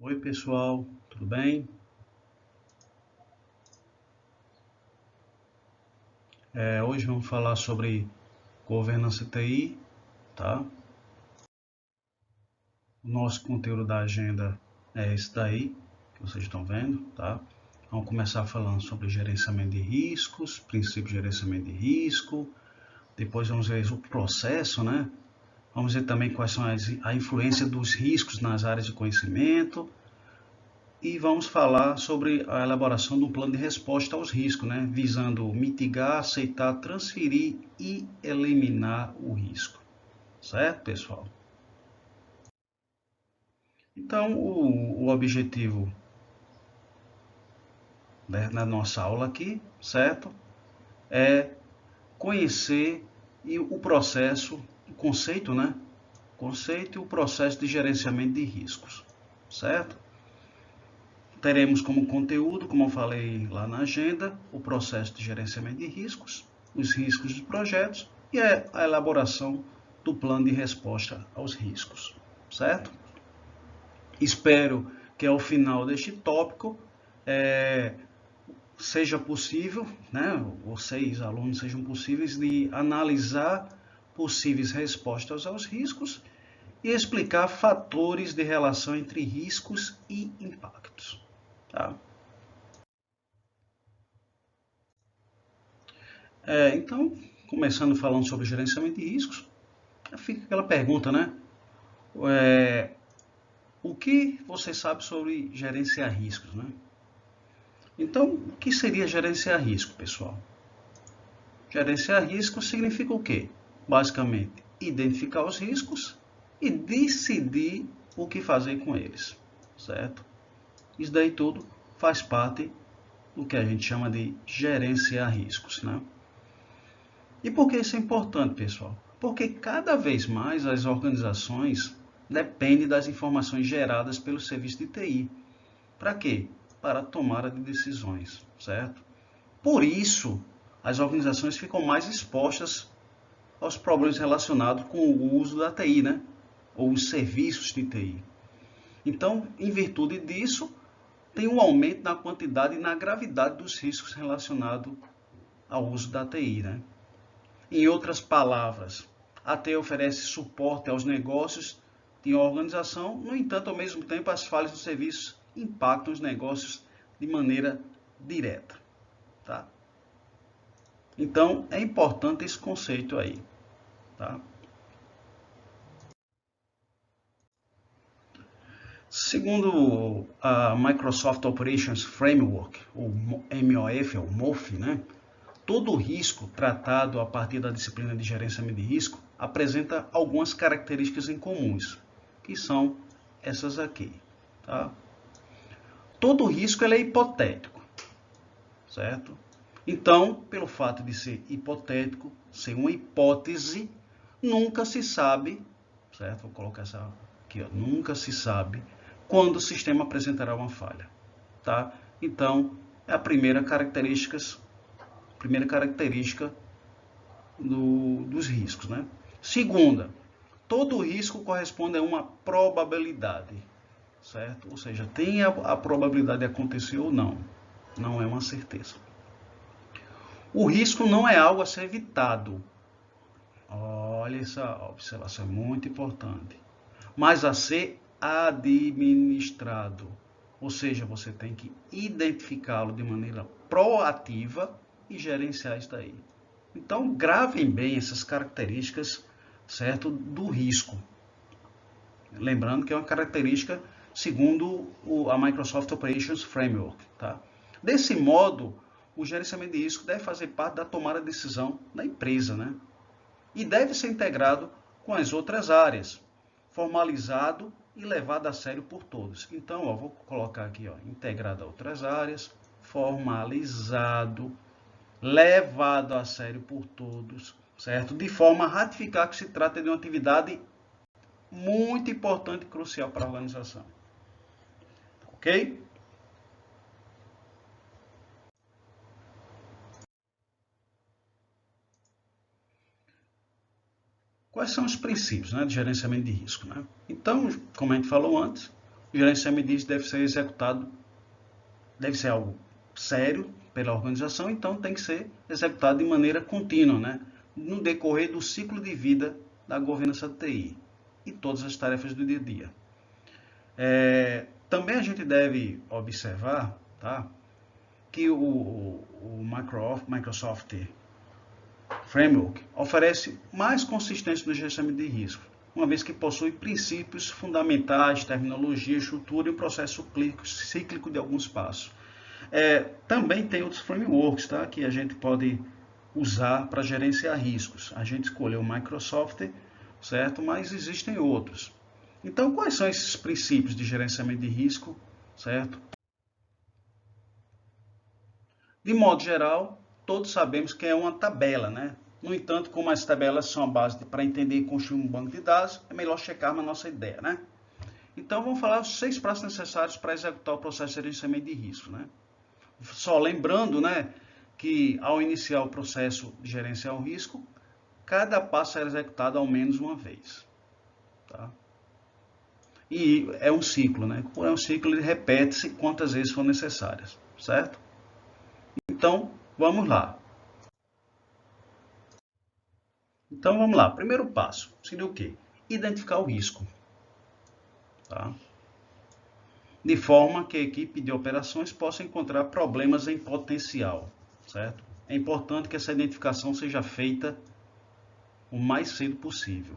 Oi, pessoal, tudo bem? Hoje vamos falar sobre governança TI, tá? O nosso conteúdo da agenda é esse daí, que vocês estão vendo, tá? Vamos começar falando sobre gerenciamento de riscos, princípio de gerenciamento de risco, depois vamos ver o processo, né? Vamos ver também quais são a influência dos riscos nas áreas de conhecimento, e vamos falar sobre a elaboração de um plano de resposta aos riscos, né? Visando mitigar, aceitar, transferir e eliminar o risco. Certo, pessoal? Então, o objetivo, né, na nossa aula aqui, certo? É conhecer o processo, o conceito, né? Conceito e o processo de gerenciamento de riscos, certo? Teremos como conteúdo, como eu falei lá na agenda, o processo de gerenciamento de riscos, os riscos dos projetos e a elaboração do plano de resposta aos riscos, certo? Espero que ao final deste tópico seja possível, né, vocês, alunos, sejam possíveis de analisar possíveis respostas aos riscos e explicar fatores de relação entre riscos e impactos. Tá? Então, começando falando sobre gerenciamento de riscos, fica aquela pergunta, né? O que você sabe sobre gerenciar riscos, né? Então, o que seria gerenciar risco, pessoal? Gerenciar riscos significa o quê? Basicamente, identificar os riscos e decidir o que fazer com eles, certo? Isso daí tudo faz parte do que a gente chama de gerenciar riscos, né? E por que isso é importante, pessoal? Porque cada vez mais as organizações dependem das informações geradas pelo serviço de TI. Para quê? Para a tomada de decisões, certo? Por isso, as organizações ficam mais expostas aos problemas relacionados com o uso da TI, né? Ou os serviços de TI. Então, em virtude disso, tem um aumento na quantidade e na gravidade dos riscos relacionados ao uso da TI, né? Em outras palavras, a TI oferece suporte aos negócios de uma organização, no entanto, ao mesmo tempo, as falhas do serviço impactam os negócios de maneira direta. Tá? Então, é importante esse conceito aí. Tá? Segundo a Microsoft Operations Framework, o MOF, ou MOF, né? Todo risco tratado a partir da disciplina de gerenciamento de risco apresenta algumas características em comuns, que são essas aqui. Tá? Todo risco é hipotético, certo? Então, pelo fato de ser hipotético, ser uma hipótese, nunca se sabe, certo? Vou colocar essa aqui, ó, nunca se sabe quando o sistema apresentará uma falha, tá? Então, é a primeira característica dos riscos, né? Segunda, todo risco corresponde a uma probabilidade, certo? Ou seja, tem a probabilidade de acontecer ou não, não é uma certeza. O risco não é algo a ser evitado. Olha, essa observação é muito importante. Mas a ser administrado. Ou seja, você tem que identificá-lo de maneira proativa e gerenciar isso daí. Então, gravem bem essas características, certo, do risco. Lembrando que é uma característica segundo a Microsoft Operations Framework. Tá? Desse modo, o gerenciamento de risco deve fazer parte da tomada de decisão da empresa, né? E deve ser integrado com as outras áreas, formalizado e levado a sério por todos. Então, ó, vou colocar aqui, ó, integrado a outras áreas, formalizado, levado a sério por todos, certo? De forma a ratificar que se trata de uma atividade muito importante e crucial para a organização. Ok? Quais são os princípios, né, de gerenciamento de risco? Né? Então, como a gente falou antes, O gerenciamento de risco deve ser executado, deve ser algo sério pela organização, então tem que ser executado de maneira contínua, né? No decorrer do ciclo de vida da governança da TI e todas as tarefas do dia a dia. Também a gente deve observar, tá, que o Microsoft Framework oferece mais consistência no gerenciamento de risco, uma vez que possui princípios fundamentais, terminologia, estrutura e um processo cíclico de alguns passos. Também tem outros frameworks, tá, que a gente pode usar para gerenciar riscos. A gente escolheu o Microsoft, certo? Mas existem outros. Então, quais são esses princípios de gerenciamento de risco, certo? De modo geral, todos sabemos que é uma tabela, né? No entanto, como as tabelas são a base para entender e construir um banco de dados, é melhor checarmos a nossa ideia, né? Então, vamos falar os 6 passos necessários para executar o processo de gerenciamento de risco, né? Só lembrando, né, que ao iniciar o processo de gerenciar o risco, cada passo é executado ao menos uma vez, tá? E é um ciclo, né? Por é um ciclo, ele repete-se quantas vezes for necessárias, certo? Então, vamos lá. Então, vamos lá. Primeiro passo seria o quê? Identificar o risco, tá? De forma que a equipe de operações possa encontrar problemas em potencial, certo? É importante que essa identificação seja feita o mais cedo possível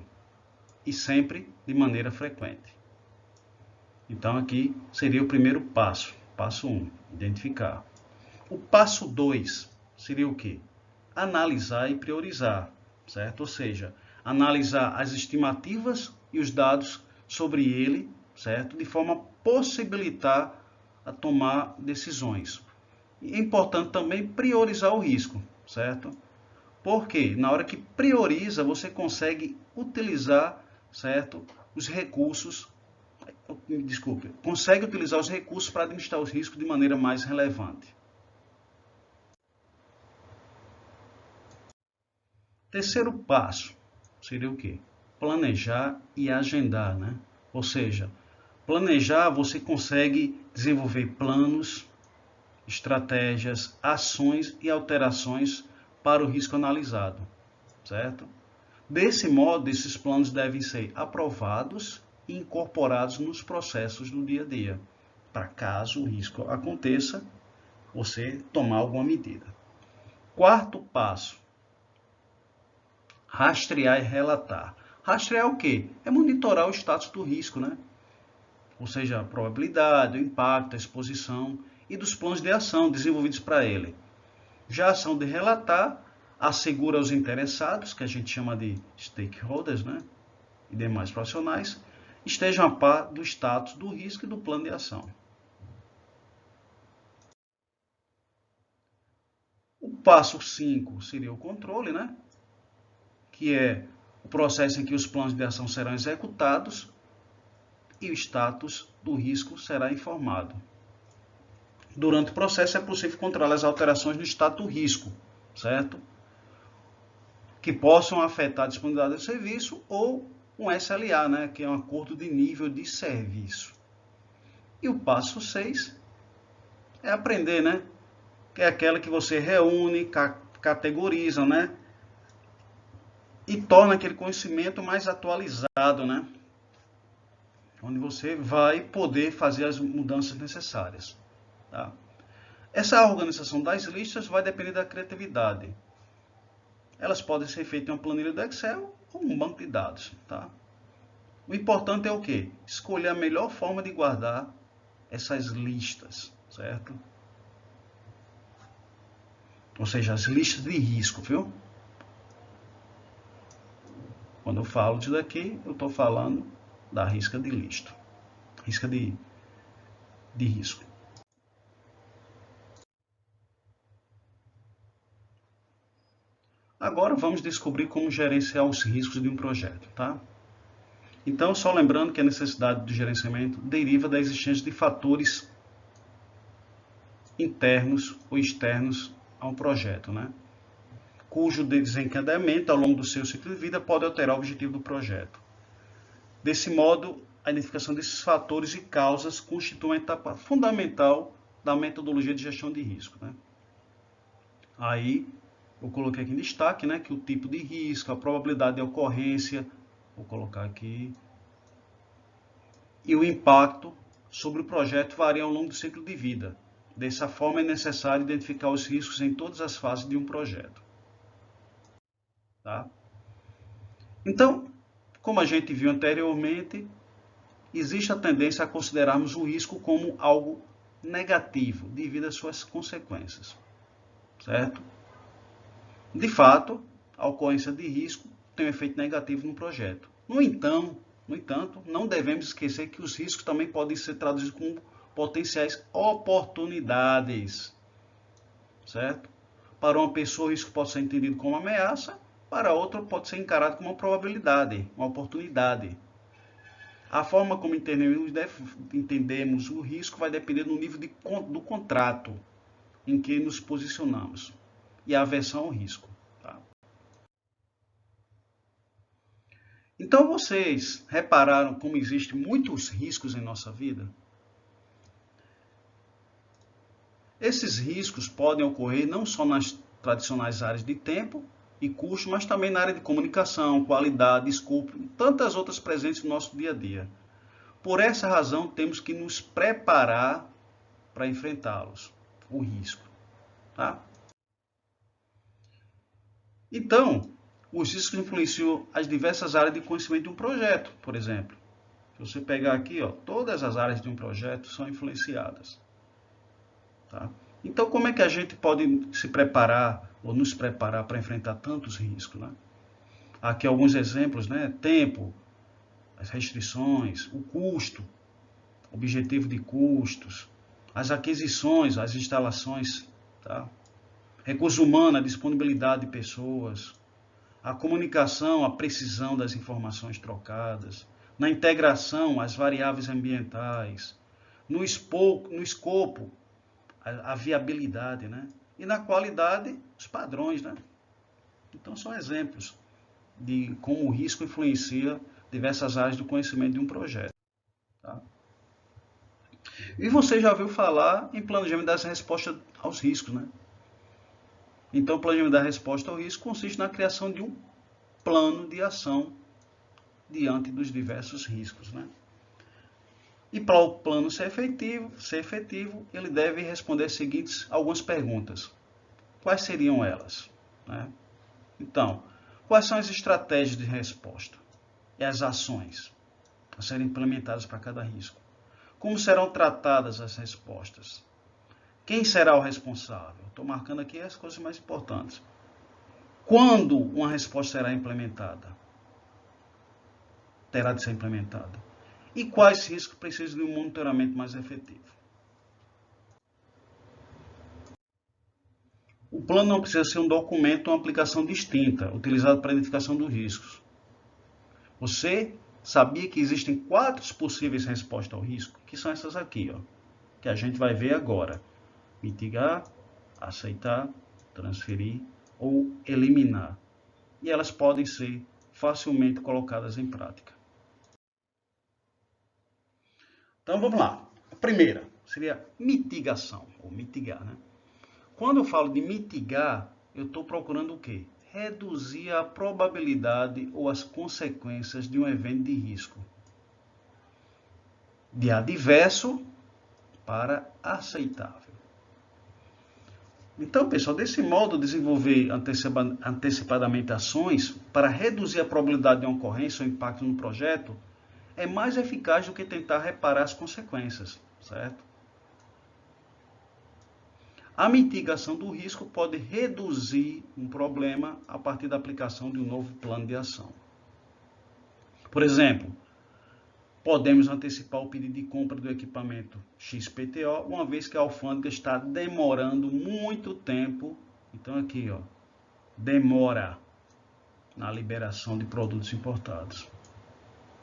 e sempre de maneira frequente. Então, aqui seria o primeiro passo. Passo 1, identificar. O passo 2 seria o quê? Analisar e priorizar, certo? Ou seja, analisar as estimativas e os dados sobre ele, certo? De forma a possibilitar a tomar decisões. E é importante também priorizar o risco, certo? Porque na hora que prioriza, você consegue utilizar, certo, os recursos, consegue utilizar os recursos para administrar os riscos de maneira mais relevante. Terceiro passo seria o quê? Planejar e agendar, né? Ou seja, planejar, você consegue desenvolver planos, estratégias, ações e alterações para o risco analisado, certo? Desse modo, esses planos devem ser aprovados e incorporados nos processos do dia a dia, para caso o risco aconteça, você tomar alguma medida. Quarto passo, rastrear e relatar. Rastrear o quê? É monitorar o status do risco, né? Ou seja, a probabilidade, o impacto, a exposição e dos planos de ação desenvolvidos para ele. Já a ação de relatar assegura aos interessados, que a gente chama de stakeholders, né, e demais profissionais, estejam a par do status do risco e do plano de ação. O passo 5 seria o controle, né, que é o processo em que os planos de ação serão executados e o status do risco será informado. Durante o processo é possível controlar as alterações no status do risco, certo? Que possam afetar a disponibilidade do serviço ou um SLA, né, que é um acordo de nível de serviço. E o passo 6 é aprender, né, que é aquela que você reúne, categoriza, né, e torna aquele conhecimento mais atualizado, né, onde você vai poder fazer as mudanças necessárias. Tá? Essa organização das listas vai depender da criatividade. Elas podem ser feitas em uma planilha do Excel ou um banco de dados. Tá? O importante é o quê? Escolher a melhor forma de guardar essas listas, certo? Ou seja, as listas de risco, viu? Quando eu falo disso daqui, eu estou falando da risca de lista. Risca de risco. Agora vamos descobrir como gerenciar os riscos de um projeto, tá? Então, só lembrando que a necessidade de gerenciamento deriva da existência de fatores internos ou externos a um projeto, né? Cujo desencadeamento ao longo do seu ciclo de vida pode alterar o objetivo do projeto. Desse modo, a identificação desses fatores e causas constitui uma etapa fundamental da metodologia de gestão de risco, né? Aí, eu coloquei aqui em destaque, né, que o tipo de risco, a probabilidade de ocorrência, vou colocar aqui, e o impacto sobre o projeto varia ao longo do ciclo de vida. Dessa forma, é necessário identificar os riscos em todas as fases de um projeto. Tá? Então, como a gente viu anteriormente, existe a tendência a considerarmos o risco como algo negativo, devido às suas consequências. Certo? De fato, a ocorrência de risco tem um efeito negativo no projeto. No entanto, não devemos esquecer que os riscos também podem ser traduzidos como potenciais oportunidades. Certo? Para uma pessoa, o risco pode ser entendido como ameaça, para outra pode ser encarado como uma probabilidade, uma oportunidade. A forma como entendemos o risco vai depender do nível do contrato em que nos posicionamos e a aversão ao risco. Tá? Então, vocês repararam como existem muitos riscos em nossa vida? Esses riscos podem ocorrer não só nas tradicionais áreas de tempo e custo, mas também na área de comunicação, qualidade, escopo e tantas outras presentes no nosso dia a dia. Por essa razão, temos que nos preparar para enfrentá-los, o risco. Tá? Então, os riscos influenciam as diversas áreas de conhecimento de um projeto, por exemplo. Se você pegar aqui, ó, todas as áreas de um projeto são influenciadas. Tá? Então, como é que a gente pode se preparar ou nos preparar para enfrentar tantos riscos? Né? Aqui alguns exemplos, né? Tempo, as restrições, o custo, objetivo de custos, as aquisições, as instalações, tá? Recurso humano, a disponibilidade de pessoas, a comunicação, a precisão das informações trocadas, na integração, as variáveis ambientais, no escopo, a viabilidade, né? E na qualidade, os padrões, né? Então, são exemplos de como o risco influencia diversas áreas do conhecimento de um projeto. Tá? E você já ouviu falar em planejamento das respostas aos riscos, né? Então, o planejamento da resposta ao risco consiste na criação de um plano de ação diante dos diversos riscos, né? E para o plano ser efetivo, ele deve responder as seguintes algumas perguntas. Quais seriam elas? Né? Então, quais são as estratégias de resposta e as ações a serem implementadas para cada risco? Como serão tratadas as respostas? Quem será o responsável? Estou marcando aqui as coisas mais importantes. Quando uma resposta será implementada? Terá de ser implementada. E quais riscos precisam de um monitoramento mais efetivo? O plano não precisa ser um documento ou uma aplicação distinta, utilizado para a identificação dos riscos. Você sabia que existem 4 possíveis respostas ao risco? Que são essas aqui, ó, que a gente vai ver agora. Mitigar, aceitar, transferir ou eliminar. E elas podem ser facilmente colocadas em prática. Então vamos lá. A primeira seria mitigação, ou mitigar, né? Quando eu falo de mitigar, eu estou procurando o quê? Reduzir a probabilidade ou as consequências de um evento de risco. De adverso para aceitável. Então, pessoal, desse modo, desenvolver antecipadamente ações para reduzir a probabilidade de uma ocorrência ou impacto no projeto é mais eficaz do que tentar reparar as consequências, certo? A mitigação do risco pode reduzir um problema a partir da aplicação de um novo plano de ação. Por exemplo, podemos antecipar o pedido de compra do equipamento XPTO, uma vez que a alfândega está demorando muito tempo. Então aqui, ó, demora na liberação de produtos importados.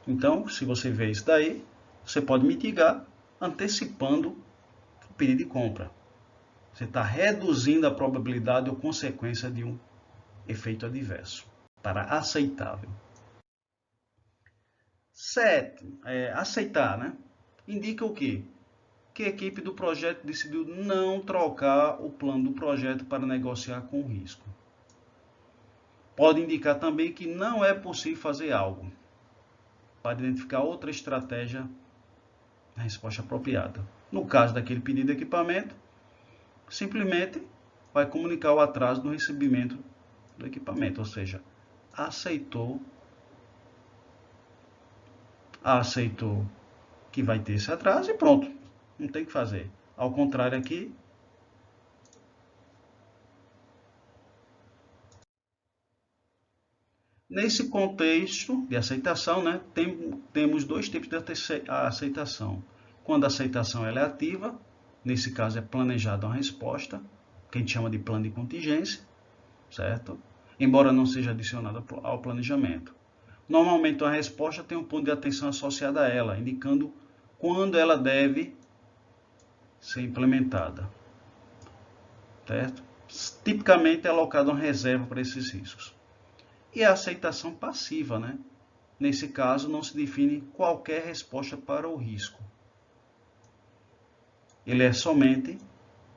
Então, se você vê isso daí, você pode mitigar antecipando o pedido de compra. Você está reduzindo a probabilidade ou consequência de um efeito adverso para aceitável. Aceitar, né? Indica o quê? Que a equipe do projeto decidiu não trocar o plano do projeto para negociar com o risco. Pode indicar também que não é possível fazer algo, para identificar outra estratégia na resposta apropriada. No caso daquele pedido de equipamento, simplesmente vai comunicar o atraso no recebimento do equipamento, ou seja, aceitou que vai ter esse atraso e pronto, não tem o que fazer. Ao contrário aqui, nesse contexto de aceitação, né, temos dois tipos de aceitação. Quando a aceitação ela é ativa, nesse caso é planejada uma resposta, que a gente chama de plano de contingência, certo? Embora não seja adicionada ao planejamento. Normalmente a resposta tem um ponto de atenção associado a ela, indicando quando ela deve ser implementada, certo? Tipicamente é alocada uma reserva para esses riscos. E a aceitação passiva, né? Nesse caso, não se define qualquer resposta para o risco. Ele é somente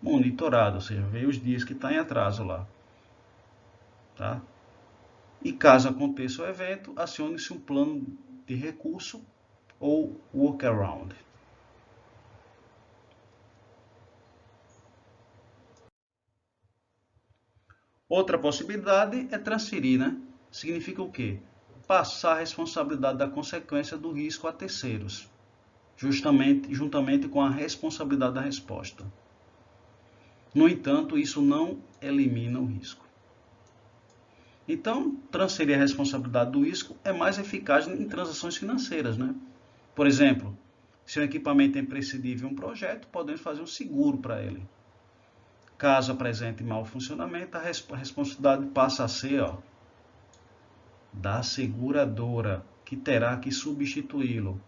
monitorado, ou seja, vê os dias que está em atraso lá. Tá? E caso aconteça o evento, acione-se um plano de recurso ou workaround. Outra possibilidade é transferir, né? Significa o quê? Passar a responsabilidade da consequência do risco a terceiros, juntamente com a responsabilidade da resposta. No entanto, isso não elimina o risco. Então, transferir a responsabilidade do risco é mais eficaz em transações financeiras, né? Por exemplo, se o equipamento é imprescindível em um projeto, podemos fazer um seguro para ele. Caso apresente mau funcionamento, a responsabilidade passa a ser da seguradora, que terá que substituí-lo.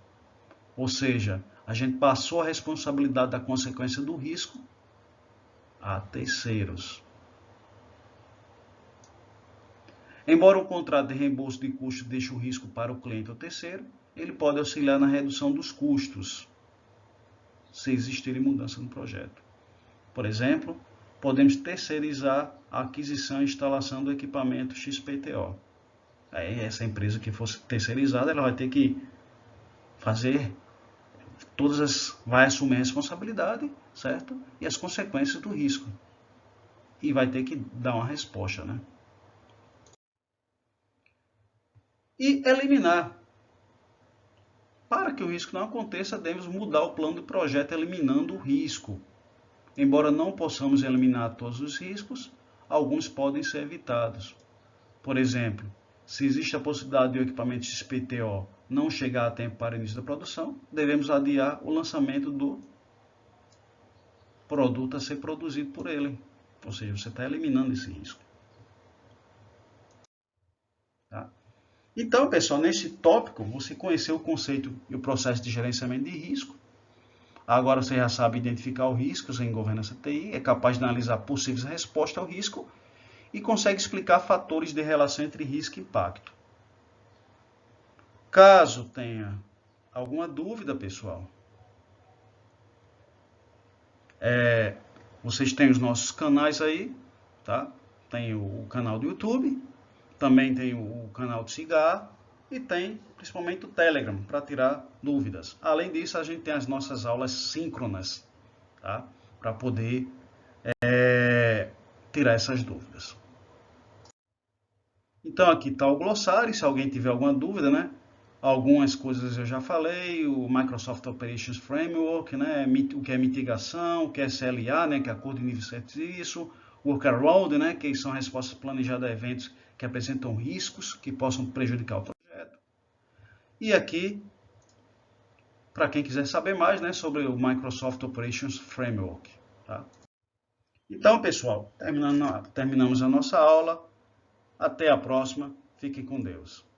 Ou seja, a gente passou a responsabilidade da consequência do risco a terceiros. Embora o contrato de reembolso de custos deixe o risco para o cliente ou terceiro, ele pode auxiliar na redução dos custos, se existirem mudança no projeto. Por exemplo, podemos terceirizar a aquisição e instalação do equipamento XPTO. Aí essa empresa que fosse terceirizada, ela vai ter que fazer vai assumir a responsabilidade, certo? E as consequências do risco. E vai ter que dar uma resposta, né? E eliminar. Para que o risco não aconteça, devemos mudar o plano do projeto eliminando o risco. Embora não possamos eliminar todos os riscos, alguns podem ser evitados. Por exemplo, se existe a possibilidade de o equipamento XPTO não chegar a tempo para o início da produção, devemos adiar o lançamento do produto a ser produzido por ele. Ou seja, você está eliminando esse risco. Tá? Então, pessoal, nesse tópico, você conheceu o conceito e o processo de gerenciamento de risco. Agora você já sabe identificar os riscos em governança TI, é capaz de analisar possíveis respostas ao risco e consegue explicar fatores de relação entre risco e impacto. Caso tenha alguma dúvida, pessoal, vocês têm os nossos canais aí, tá? Tem o canal do YouTube, também tem o canal do Cigar e tem principalmente o Telegram para tirar dúvidas. Além disso, a gente tem as nossas aulas síncronas, tá? Para poder tirar essas dúvidas. Então aqui está o glossário, se alguém tiver alguma dúvida, né? Algumas coisas eu já falei, o Microsoft Operations Framework, né? O que é mitigação, o que é SLA, né? Que é acordo de nível de serviço, workaround, né? Que são respostas planejadas a eventos que apresentam riscos que possam prejudicar o projeto. E aqui, para quem quiser saber mais, né? Sobre o Microsoft Operations Framework, tá? Então, pessoal, terminamos a nossa aula. Até a próxima. Fiquem com Deus.